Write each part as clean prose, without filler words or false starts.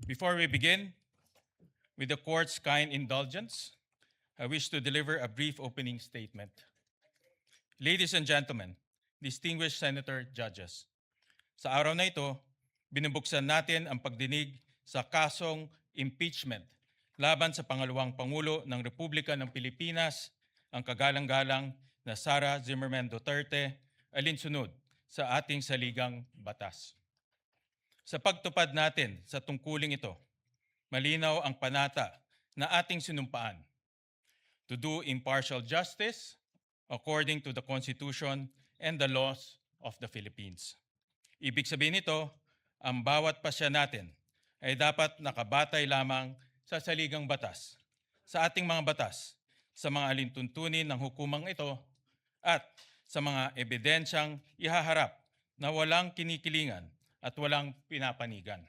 Before we begin, with the court's kind indulgence, I wish to deliver a brief opening statement. Ladies and gentlemen, distinguished senator judges, sa araw na ito, binubuksan natin ang pagdinig sa kasong impeachment laban sa pangalawang Pangulo ng Republika ng Pilipinas, ang kagalang-galang na Sara Zimmerman Duterte, alinsunod sa ating saligang batas. Sa pagtupad natin sa tungkuling ito, malinaw ang panata na ating sinumpaan to do impartial justice according to the Constitution and the laws of the Philippines. Ibig sabihin nito, ang bawat pasya natin ay dapat nakabatay lamang sa saligang batas, sa ating mga batas, sa mga alintuntunin ng hukumang ito at sa mga ebidensyang ihaharap na walang kinikilingan at walang pinapanigan.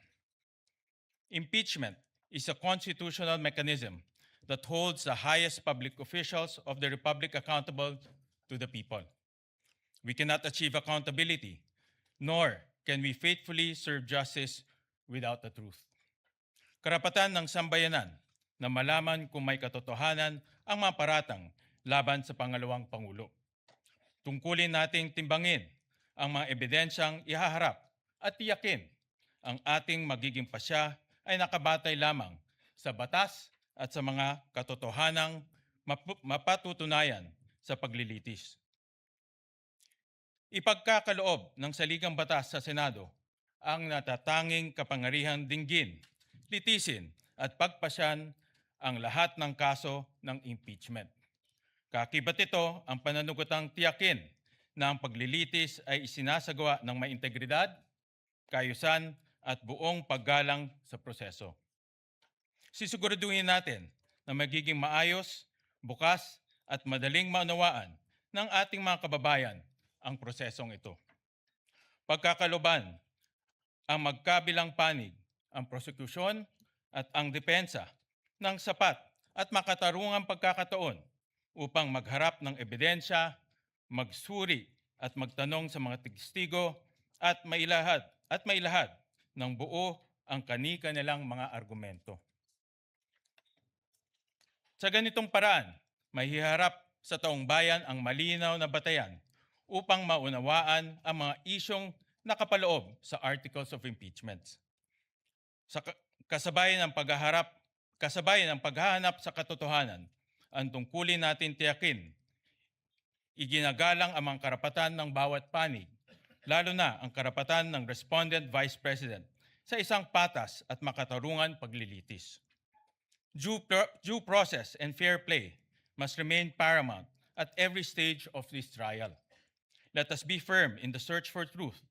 Impeachment is a constitutional mechanism that holds the highest public officials of the Republic accountable to the people. We cannot achieve accountability, nor can we faithfully serve justice without the truth. Karapatan ng sambayanan na malaman kung may katotohanan ang mga paratang laban sa pangalawang Pangulo. Tungkulin nating timbangin ang mga ebidensyang ihaharap at tiyakin ang ating magiging pasya ay nakabatay lamang sa batas at sa mga katotohanang mapatutunayan sa paglilitis. Ipagkakaloob ng saligang batas sa Senado ang natatanging kapangyarihang dinggin, litisin at pagpasyan ang lahat ng kaso ng impeachment. Kakibat ito ang pananugutang tiyakin na ang paglilitis ay isinasagawa ng may integridad, kaayusan at buong paggalang sa proseso. Sisiguraduhin natin na magiging maayos, bukas at madaling maunawaan ng ating mga kababayan ang prosesong ito. Pagkakaloban ang magkabilang panig, ang prosekusyon at ang depensa ng sapat at makatarungang pagkakataon upang magharap ng ebidensya, magsuri at magtanong sa mga testigo at mailahad ng buo ang kani-kanilang mga argumento. Sa ganitong paraan, may hiharap sa taong bayan ang malinaw na batayan upang maunawaan ang mga isyong nakapaloob sa Articles of Impeachment. Sa kasabayan ng paghahanap sa katotohanan, ang tungkulin natin tiyakin, iginagalang ang mga karapatan ng bawat panig, lalo na ang karapatan ng respondent vice president sa isang patas at makatarungan paglilitis. Due process and fair play must remain paramount at every stage of this trial. Let us be firm in the search for truth.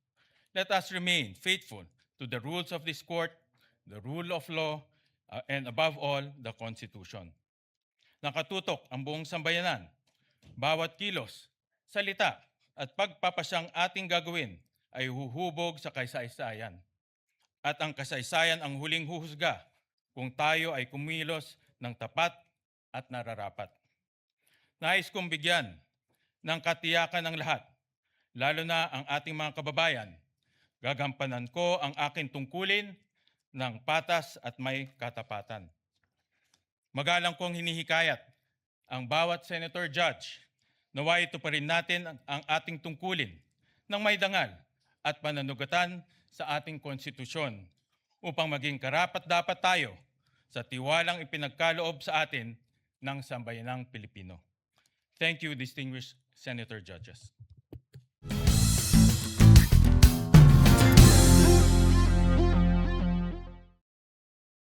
Let us remain faithful to the rules of this court, the rule of law, and above all, the Constitution. Nakatutok ang buong sambayanan. Bawat kilos, salita, at pagpapasyang ating gagawin ay huhubog sa kasaysayan. At ang kasaysayan ang huling huhusga kung tayo ay kumilos ng tapat at nararapat. Nais kong bigyan ng katiyakan ng lahat, lalo na ang ating mga kababayan. Gagampanan ko ang aking tungkulin ng patas at may katapatan. Magalang kong hinihikayat ang bawat senator judge naway ito pa rin natin ang ating tungkulin ng may dangal at pananugatan sa ating konstitusyon upang maging karapat-dapat tayo sa tiwalang ipinagkaloob sa atin ng sambayanang Pilipino. Thank you, distinguished senator judges.